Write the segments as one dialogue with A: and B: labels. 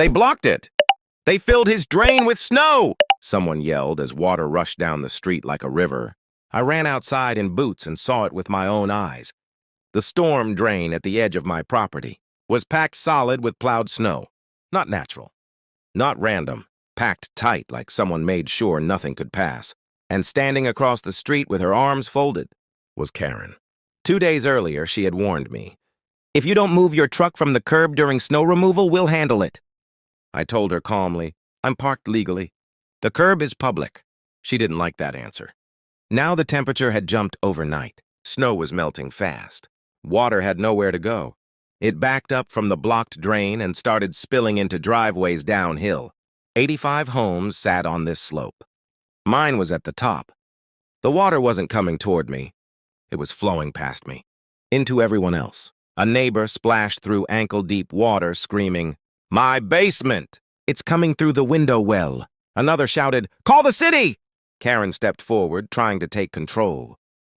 A: They blocked it! They filled his drain with snow! Someone yelled as water rushed down the street like a river. I ran outside in boots and saw it with my own eyes. The storm drain at the edge of my property was packed solid with plowed snow. Not natural. Not random. Packed tight like someone made sure nothing could pass. And standing across the street with her arms folded was Karen. 2 days earlier, she had warned me. "If you don't move your truck from the curb during snow removal, we'll handle it." I told her calmly, "I'm parked legally. The curb is public." She didn't like that answer. Now the temperature had jumped overnight. Snow was melting fast. Water had nowhere to go. It backed up from the blocked drain and started spilling into driveways downhill. 85 homes sat on this slope. Mine was at the top. The water wasn't coming toward me. It was flowing past me, into everyone else. A neighbor splashed through ankle-deep water, screaming, "My basement! It's coming through the window well." Another shouted, "Call the city!" Karen stepped forward, trying to take control.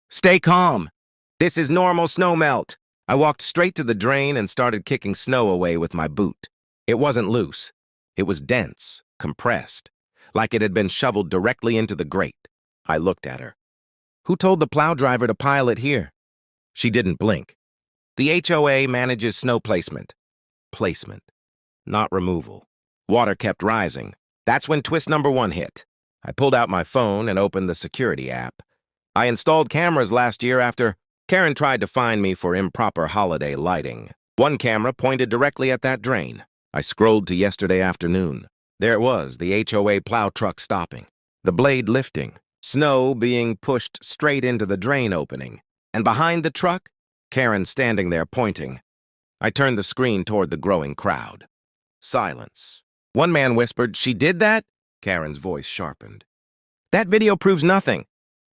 A: "Stay calm. This is normal snowmelt." I walked straight to the drain and started kicking snow away with my boot. It wasn't loose. It was dense, compressed, like it had been shoveled directly into the grate. I looked at her. "Who told the plow driver to pile it here?" She didn't blink. "The HOA manages snow placement." Placement, not removal. Water kept rising. That's when twist number 1 hit. I pulled out my phone and opened the security app. I installed cameras last year after Karen tried to find me for improper holiday lighting. One camera pointed directly at that drain. I scrolled to yesterday afternoon. There it was, the HOA plow truck stopping, the blade lifting, snow being pushed straight into the drain opening, and behind the truck, Karen standing there pointing. I turned the screen toward the growing crowd. Silence. One man whispered, "She did that?" Karen's voice sharpened. "That video proves nothing."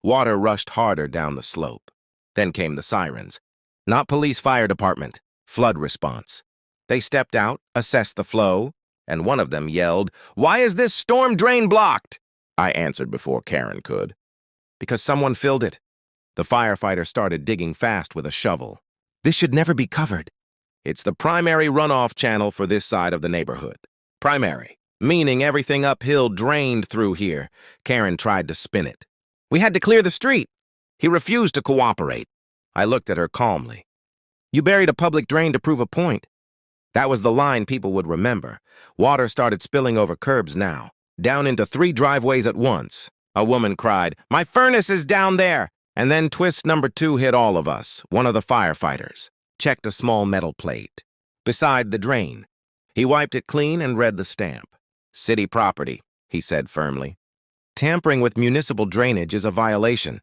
A: Water rushed harder down the slope. Then came the sirens. Not police fire department, flood response. They stepped out, assessed the flow, and one of them yelled, "Why is this storm drain blocked?" I answered before Karen could. "Because someone filled it." The firefighter started digging fast with a shovel. "This should never be covered." "It's the primary runoff channel for this side of the neighborhood." Primary, meaning everything uphill drained through here. Karen tried to spin it. "We had to clear the street." He refused to cooperate. I looked at her calmly. "You buried a public drain to prove a point." That was the line people would remember. Water started spilling over curbs now, down into 3 driveways at once. A woman cried, "My furnace is down there!" And then twist number 2 hit all of us. One of the firefighters checked a small metal plate beside the drain. He wiped it clean and read the stamp. "City property," he said firmly. "Tampering with municipal drainage is a violation."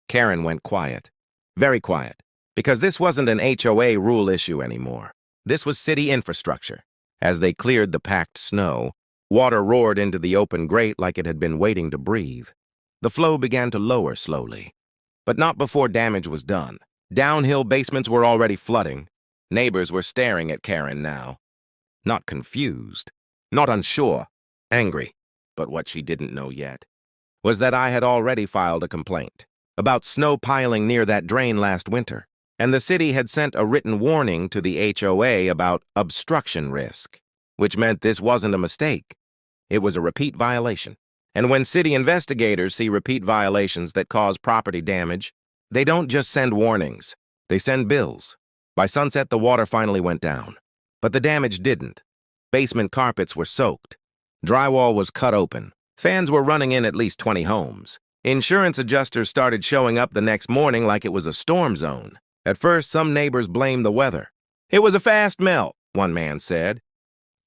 A: Karen went quiet. Very quiet. Because this wasn't an HOA rule issue anymore. This was city infrastructure. As they cleared the packed snow, water roared into the open grate like it had been waiting to breathe. The flow began to lower slowly. But not before damage was done. Downhill basements were already flooding. Neighbors were staring at Karen now. Not confused, not unsure, angry. But what she didn't know yet was that I had already filed a complaint about snow piling near that drain last winter, and the city had sent a written warning to the HOA about obstruction risk, which meant this wasn't a mistake. It was a repeat violation. And when city investigators see repeat violations that cause property damage, they don't just send warnings, they send bills. By sunset, the water finally went down. But the damage didn't. Basement carpets were soaked. Drywall was cut open. Fans were running in at least 20 homes. Insurance adjusters started showing up the next morning like it was a storm zone. At first, some neighbors blamed the weather. "It was a fast melt," one man said.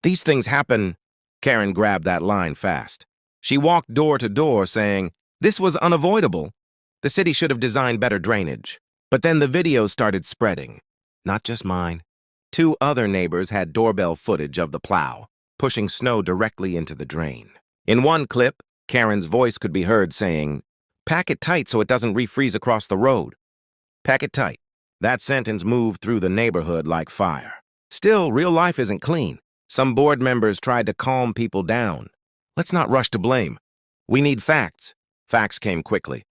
A: "These things happen." Karen grabbed that line fast. She walked door to door saying, "This was unavoidable. The city should have designed better drainage." But then the videos started spreading. Not just mine. 2 other neighbors had doorbell footage of the plow, pushing snow directly into the drain. In one clip, Karen's voice could be heard saying, "Pack it tight so it doesn't refreeze across the road." Pack it tight. That sentence moved through the neighborhood like fire. Still, real life isn't clean. Some board members tried to calm people down. "Let's not rush to blame. We need facts." Facts came quickly.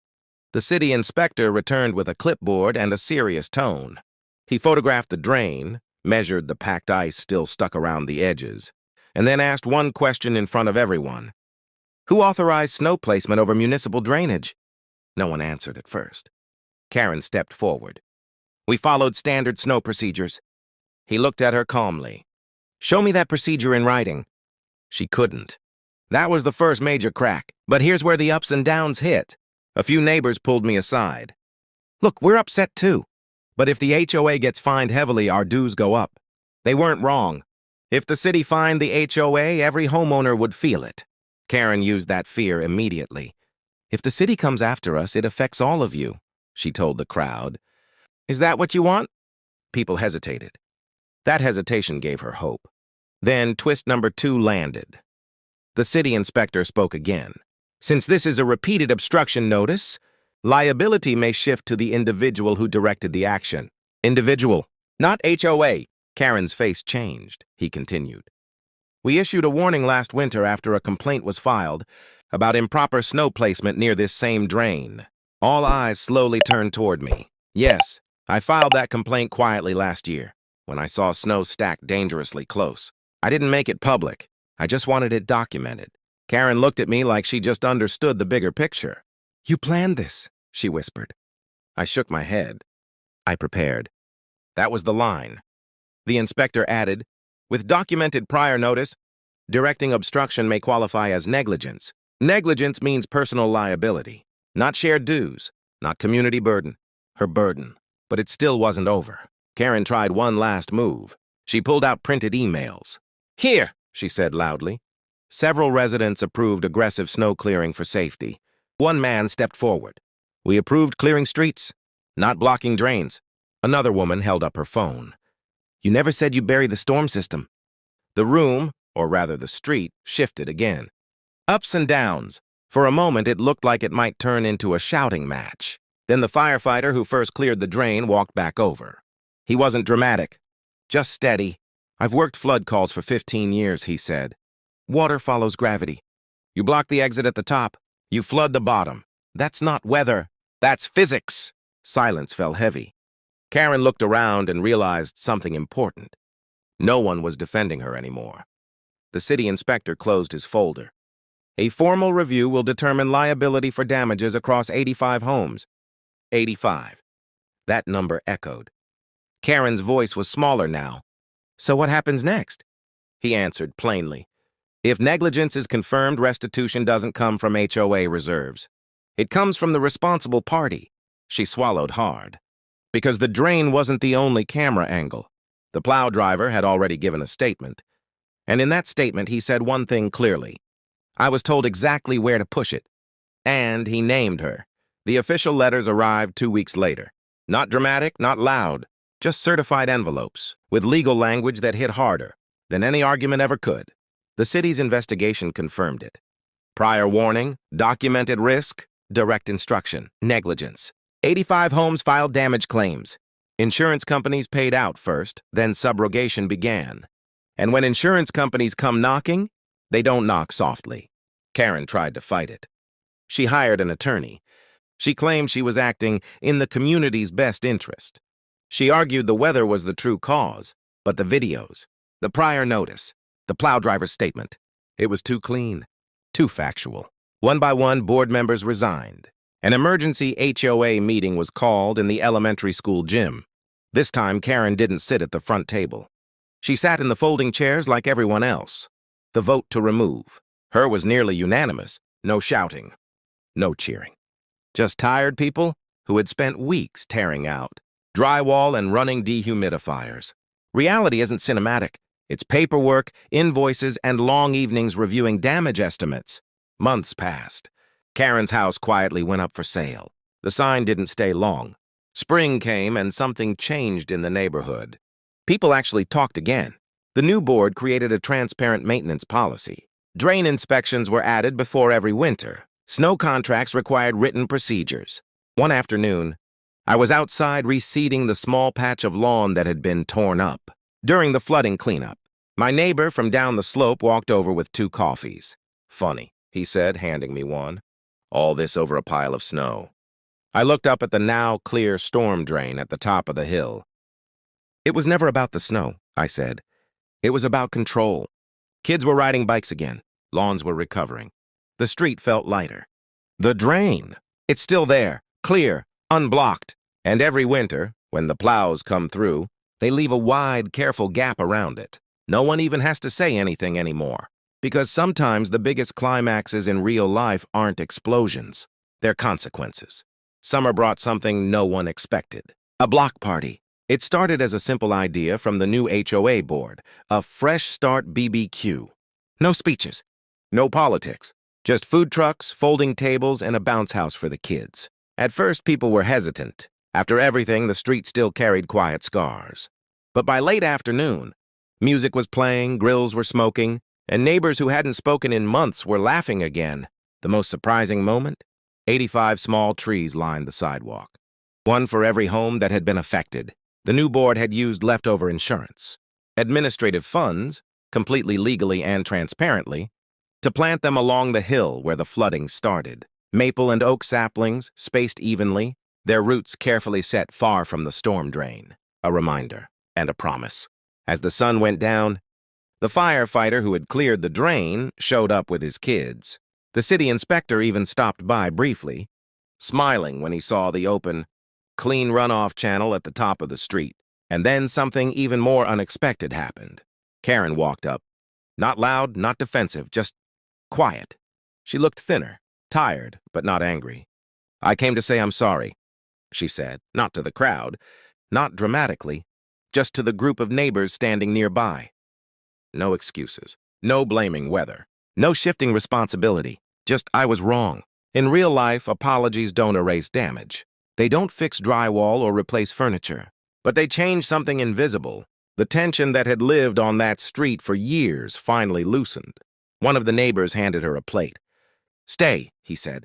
A: The city inspector returned with a clipboard and a serious tone. He photographed the drain, measured the packed ice still stuck around the edges, and then asked one question in front of everyone. Who authorized snow placement over municipal drainage? No one answered at first. Karen stepped forward. We followed standard snow procedures. He looked at her calmly. Show me that procedure in writing. She couldn't. That was the first major crack, but here's where the ups and downs hit. A few neighbors pulled me aside. Look, we're upset too. But if the HOA gets fined heavily, our dues go up. They weren't wrong. If the city fined the HOA, every homeowner would feel it. Karen used that fear immediately. If the city comes after us, it affects all of you, she told the crowd. Is that what you want? People hesitated. That hesitation gave her hope. Then twist number 2 landed. The city inspector spoke again. Since this is a repeated obstruction notice, liability may shift to the individual who directed the action. Individual, not HOA. Karen's face changed, he continued. We issued a warning last winter after a complaint was filed about improper snow placement near this same drain. All eyes slowly turned toward me. Yes, I filed that complaint quietly last year, when I saw snow stacked dangerously close. I didn't make it public. I just wanted it documented. Karen looked at me like she just understood the bigger picture. You planned this, she whispered. I shook my head. I prepared. That was the line. The inspector added, with documented prior notice, directing obstruction may qualify as negligence. Negligence means personal liability, not shared dues, not community burden. Her burden. But it still wasn't over. Karen tried one last move. She pulled out printed emails. Here, she said loudly. Several residents approved aggressive snow clearing for safety. One man stepped forward. We approved clearing streets, not blocking drains. Another woman held up her phone. You never said you buried the storm system. The room, or rather the street, shifted again. Ups and downs. For a moment, it looked like it might turn into a shouting match. Then the firefighter who first cleared the drain walked back over. He wasn't dramatic, just steady. I've worked flood calls for 15 years, he said. Water follows gravity. You block the exit at the top, you flood the bottom. That's not weather, that's physics. Silence fell heavy. Karen looked around and realized something important. No one was defending her anymore. The city inspector closed his folder. A formal review will determine liability for damages across 85 homes. 85. That number echoed. Karen's voice was smaller now. So what happens next? He answered plainly. If negligence is confirmed, restitution doesn't come from HOA reserves. It comes from the responsible party. She swallowed hard. Because the drain wasn't the only camera angle. The plow driver had already given a statement. And in that statement, he said one thing clearly. I was told exactly where to push it. And he named her. The official letters arrived 2 weeks later. Not dramatic, not loud, just certified envelopes, with legal language that hit harder than any argument ever could. The city's investigation confirmed it. Prior warning, documented risk, direct instruction, negligence. 85 homes filed damage claims. Insurance companies paid out first, then subrogation began. And when insurance companies come knocking, they don't knock softly. Karen tried to fight it. She hired an attorney. She claimed she was acting in the community's best interest. She argued the weather was the true cause, but the videos, the prior notice, the plow driver's statement, it was too clean, too factual. One by one, board members resigned. An emergency HOA meeting was called in the elementary school gym. This time, Karen didn't sit at the front table. She sat in the folding chairs like everyone else. The vote to remove. Her was nearly unanimous. No shouting. No cheering. Just tired people who had spent weeks tearing out drywall and running dehumidifiers. Reality isn't cinematic. It's paperwork, invoices, and long evenings reviewing damage estimates. Months passed. Karen's house quietly went up for sale. The sign didn't stay long. Spring came and something changed in the neighborhood. People actually talked again. The new board created a transparent maintenance policy. Drain inspections were added before every winter. Snow contracts required written procedures. One afternoon, I was outside reseeding the small patch of lawn that had been torn up. During the flooding cleanup, my neighbor from down the slope walked over with 2 coffees. Funny, he said, handing me one. All this over a pile of snow. I looked up at the now clear storm drain at the top of the hill. It was never about the snow, I said. It was about control. Kids were riding bikes again. Lawns were recovering. The street felt lighter. The drain. It's still there, clear, unblocked. And every winter, when the plows come through, they leave a wide, careful gap around it. No one even has to say anything anymore. Because sometimes the biggest climaxes in real life aren't explosions. They're consequences. Summer brought something no one expected. A block party. It started as a simple idea from the new HOA board, a fresh start BBQ. No speeches, no politics, just food trucks, folding tables, and a bounce house for the kids. At first, people were hesitant. After everything, the street still carried quiet scars. But by late afternoon, music was playing, grills were smoking, and neighbors who hadn't spoken in months were laughing again. The most surprising moment? 85 small trees lined the sidewalk. One for every home that had been affected. The new board had used leftover insurance, administrative funds, completely legally and transparently, to plant them along the hill where the flooding started. Maple and oak saplings, spaced evenly, their roots carefully set far from the storm drain. A reminder and a promise. As the sun went down, the firefighter who had cleared the drain showed up with his kids. The city inspector even stopped by briefly, smiling when he saw the open, clean runoff channel at the top of the street. And then something even more unexpected happened. Karen walked up. Not loud, not defensive, just quiet. She looked thinner, tired, but not angry. "I came to say I'm sorry," she said, not to the crowd, not dramatically, just to the group of neighbors standing nearby. No excuses, no blaming weather, no shifting responsibility, just I was wrong. In real life, apologies don't erase damage. They don't fix drywall or replace furniture, but they change something invisible. The tension that had lived on that street for years finally loosened. One of the neighbors handed her a plate. "Stay," he said.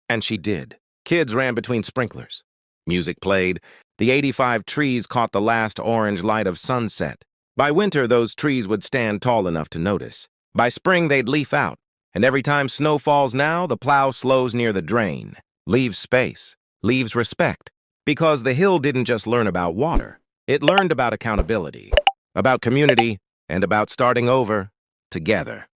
A: And she did. Kids ran between sprinklers. Music played. The 85 trees caught the last orange light of sunset. By winter, those trees would stand tall enough to notice. By spring, they'd leaf out. And every time snow falls now, the plow slows near the drain. Leaves space. Leaves respect. Because the hill didn't just learn about water. It learned about accountability, about community, and about starting over together.